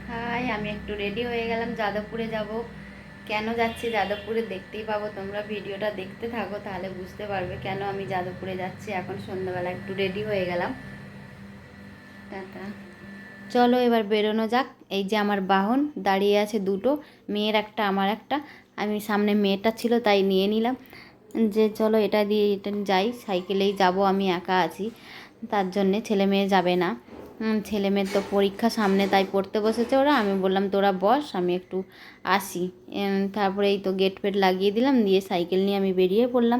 High, আমি একটু ready হয়ে গেলাম, যাদবপুরে যাব। কেন যাচ্ছি যাদবপুরে দেখতেই পাবো, তোমরা ভিডিওটা দেখতে থাকো তাহলে বুঝতে পারবে কেন আমি যাদবপুরে যাচ্ছি। এখন সন্ধ্যাবেলা একটু রেডি হয়ে গেলাম। টাটা। চলো এবার বেরোনো যাক। এই যে আমার বাহন দাঁড়িয়ে আছে দুটো, মেয়ের একটা আমার একটা। আমি সামনে মেয়েটা ছিল তাই নিয়ে নিলাম, যে চলো এটা দিয়ে এটা যাই, সাইকেলেই যাব, আমি একা আছি তার জন্যে, ছেলে মেয়ে যাবে না। ছেলে মেয়ের তো পরীক্ষা সামনে তাই পড়তে বসেছে ওরা। আমি বললাম তোরা বস, আমি একটু আসি। তারপরে এই তো গেট ফেট লাগিয়ে দিলাম, দিয়ে সাইকেল নিয়ে আমি বেরিয়ে পড়লাম।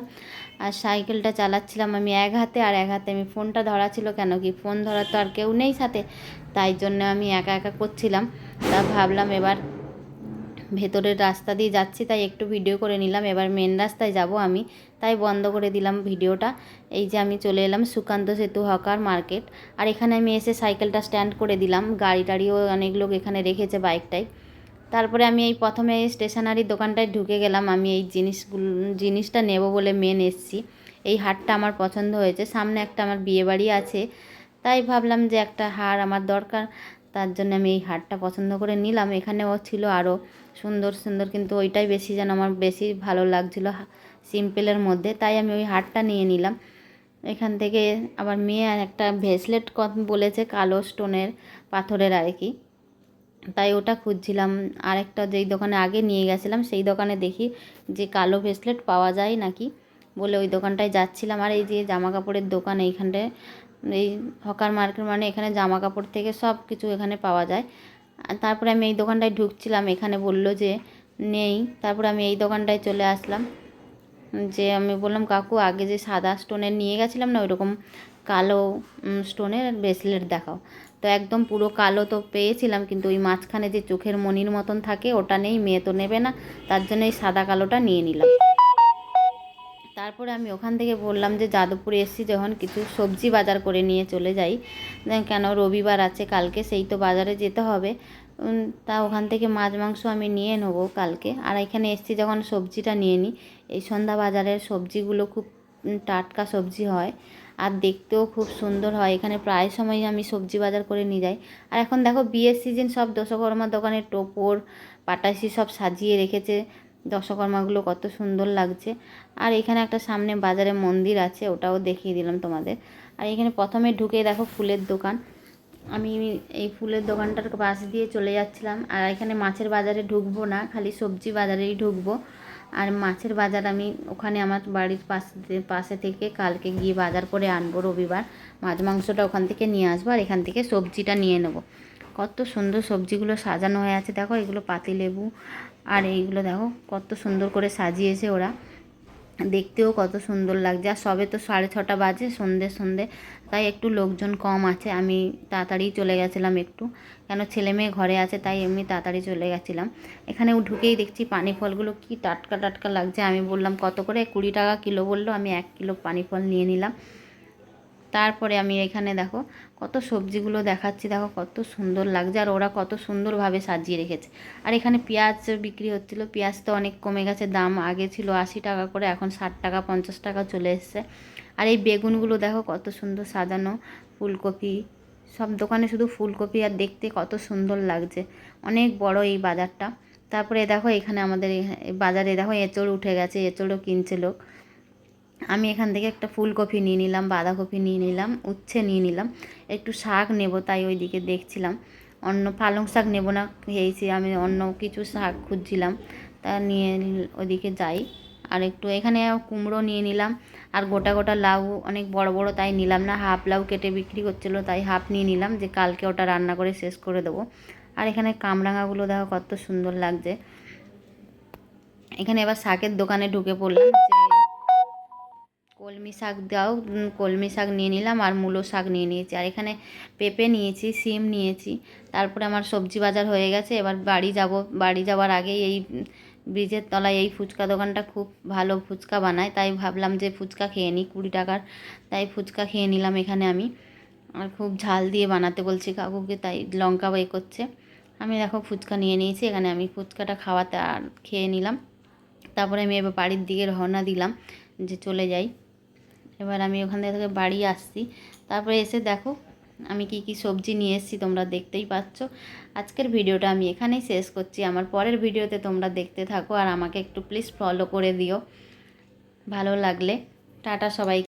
আর সাইকেলটা চালাচ্ছিলাম আমি এক হাতে, আর এক হাতে আমি ফোনটা ধরা ছিল, কেন কি ফোন ধরার তো আর কেউ নেই সাথে, তাই জন্য আমি একা একা করছিলাম। তা ভাবলাম এবার ভেতরের রাস্তা দিয়ে যাচ্ছি তাই একটু ভিডিও করে নিলাম, এবার মেন রাস্তায় যাব আমি, তাই বন্ধ করে দিলাম ভিডিওটা। এই যে আমি চলে এলাম সুকান্ত সেতু হকার মার্কেট। আর এখানে আমি এসে সাইকেলটা স্ট্যান্ড করে দিলাম, গাড়ি টাড়িও অনেক লোক এখানে রেখেছে বাইকটাই। তারপরে আমি এই প্রথমে এই স্টেশনারি দোকানটায় ঢুকে গেলাম। আমি এই জিনিসটা নেব বলে মেন এসছি। এই হারটা আমার পছন্দ হয়েছে, সামনে একটা আমার বিয়েবাড়ি আছে, তাই ভাবলাম যে একটা হার আমার দরকার, তার জন্য আমি এই হারটা পছন্দ করে নিলাম। এখানেও ছিল আরও সুন্দর সুন্দর, কিন্তু ওইটাই বেশি যেন আমার বেশি ভালো লাগছিলো সিম্পলের মধ্যে, তাই আমি ওই হারটা নিয়ে নিলাম এখান থেকে। আবার মেয়ে আর একটা ভেসলেট বলেছে, কালো স্টোনের, পাথরের আর কি, তাই ওটা খুঁজছিলাম। আরেকটা যেই দোকানে আগে নিয়ে গেছিলাম সেই দোকানে দেখি যে কালো ভেসলেট পাওয়া যায় নাকি, বলে ওই দোকানটায় যাচ্ছিলাম। আর এই যে জামা কাপড়ের দোকান এইখানটায়, এই হকার মার্কেট মানে এখানে জামা কাপড় থেকে সব কিছু এখানে পাওয়া যায়। আর তারপরে আমি এই দোকানটায় ঢুকছিলাম, এখানে বললো যে নেই। তারপরে আমি এই দোকানটায় চলে আসলাম, যে আমি বললাম কাকু আগে যে সাদা স্টোনের নিয়ে গেছিলাম না, ওইরকম কালো স্টোনের ব্রেসলেট দেখাও। তো একদম পুরো কালো তো পেয়েছিলাম, কিন্তু ওই মাঝখানে যে চোখের মণির মতন থাকে ওটা নেই, মেয়ে তো নেবে না, তার জন্য এই সাদা কালোটা নিয়ে নিলাম। তারপরে আমি ওখান থেকে বললাম যে যাদবপুরে এসেছি যখন কিছু সবজি বাজার করে নিয়ে চলে যাই, কেন রবিবার আছে কালকে, সেই তো বাজারে যেতে হবে। তা ওখান থেকে মাছ মাংস আমি নিয়ে নেবো কালকে। আর এখানে এসেছি যখন সবজিটা নিয়ে নিই। এই সন্ধ্যা বাজারের সবজিগুলো খুব টাটকা সবজি হয়, আর দেখতেও খুব সুন্দর হয়। এখানে প্রায় সময় আমি সবজি বাজার করে নিয়ে যাই। আর এখন দেখো বিয়ের সিজন, সব দশকর্মার দোকানে টোপর পাটাশি সব সাজিয়ে রেখেছে, দশকর্মাগুলো কত সুন্দর লাগছে। আর এখানে একটা সামনে বাজারে মন্দির আছে, ওটাও দেখিয়ে দিলাম তোমাদের। আর এখানে প্রথমে ঢুকে দেখো ফুলের দোকান। আমি এই ফুলের দোকানটার পাশ দিয়ে চলে যাচ্ছিলাম। আর এখানে মাছের বাজারে ঢুকবো না, খালি সবজি বাজারেই ঢুকবো। আর মাছের বাজার আমি ওখানে আমার বাড়ির পাশে থেকে কালকে গিয়ে বাজার করে আনবো, রবিবার মাছ মাংসটা ওখান থেকে নিয়ে আসবো, আর এখান থেকে সবজিটা নিয়ে নেবো। কত সুন্দর সবজিগুলো সাজানো হয়ে আছে দেখো, এগুলো পাতিলেবু, আর এইগুলো দেখো কত সুন্দর করে সাজিয়েছে ওরা, দেখতেও কত সুন্দর লাগছে। আর সবে তো 6:30 বাজে, সন্ধে সন্ধে, তাই একটু লোকজন কম আছে। আমি তাড়াতাড়ি চলে গেছিলাম একটু, কেন ছেলে মেয়ে ঘরে আছে তাই এমনি তাড়াতাড়ি চলে গেছিলাম। এখানে ঢুকেই দেখছি পানি ফলগুলো কি টাটকা টাটকা লাগছে। আমি বললাম কত করে, 20 টাকা কিলো বললো, আমি 1 কিলো পানি ফল নিয়ে নিলাম। তারপরে আমি এখানে দেখো কত সবজিগুলো দেখাচ্ছি, দেখো কত সুন্দর লাগছে, আর ওরা কত সুন্দরভাবে সাজিয়ে রেখেছে। আর এখানে পেঁয়াজ বিক্রি হচ্ছিলো, পেঁয়াজ তো অনেক কমে গেছে দাম, আগে ছিল 80 টাকা করে, এখন 60 টাকা 50 টাকা চলে এসছে। আর এই বেগুনগুলো দেখো কত সুন্দর সাজানো, ফুলকপি, সব দোকানে শুধু ফুলকপি, আর দেখতে কত সুন্দর লাগছে, অনেক বড় এই বাজারটা। তারপরে দেখো এখানে আমাদের এই বাজারে দেখো এঁচড় উঠে গেছে, এঁচড়ও কিনছে লোক। আমি এখান থেকে একটা ফুলকপি নিয়ে নিলাম, বাঁধাকপি নিয়ে নিলাম, উচ্ছে নিয়ে নিলাম, একটু শাক নেব তাই ওই দিকে দেখছিলাম। অন্য পালং শাক নেব না খেয়েছি, আমি অন্য কিছু শাক খুঁজছিলাম, তা নিয়ে ওইদিকে যাই। আর একটু এখানে কুমড়ো নিয়ে নিলাম, আর গোটা গোটা লাউ অনেক বড় বড় তাই নিলাম না, হাফ লাউ কেটে বিক্রি করছিলো তাই হাফ নিয়ে নিলাম, যে কালকে ওটা রান্না করে শেষ করে দেবো। আর এখানে কামরাঙাগুলো দেখো কত সুন্দর লাগছে। এখানে এবার শাকের দোকানে ঢুকে পড়লাম, কলমি শাক দাও, কলমি শাক নিয়ে নিলাম, আর মূলো শাক নিয়ে নিয়েছি। আর এখানে পেঁপে নিয়েছি, সিম নিয়েছি। তারপরে আমার সবজি বাজার হয়ে গেছে, এবার বাড়ি যাব। বাড়ি যাওয়ার আগেই এই ব্রিজের তলায় এই ফুচকা দোকানটা খুব ভালো ফুচকা বানায়, তাই ভাবলাম যে ফুচকা খেয়ে নিই, 20 টাকার, তাই ফুচকা খেয়ে নিলাম এখানে আমি। আর খুব ঝাল দিয়ে বানাতে বলছি কাকুকে, তাই লঙ্কা করছে। আমি দেখো ফুচকা নিয়ে নিয়েছি, এখানে আমি ফুচকাটা খাওয়াতে আর খেয়ে নিলাম। তারপরে আমি এবার বাড়ির দিকে রওনা দিলাম, যে চলে যাই। এবার আমি ওখান থেকে বাড়ি আসছি। তারপরে এসে দেখো আমি কি কি সবজি নিয়ে এসেছি তোমরা দেখতেই পাচ্ছ। আজকের ভিডিওটা আমি এখানেই শেষ করছি। আমার পরের ভিডিওতে তোমরা দেখতে থাকো আর আমাকে একটু প্লিজ ফলো করে দিও ভালো লাগলে। টাটা সবাই।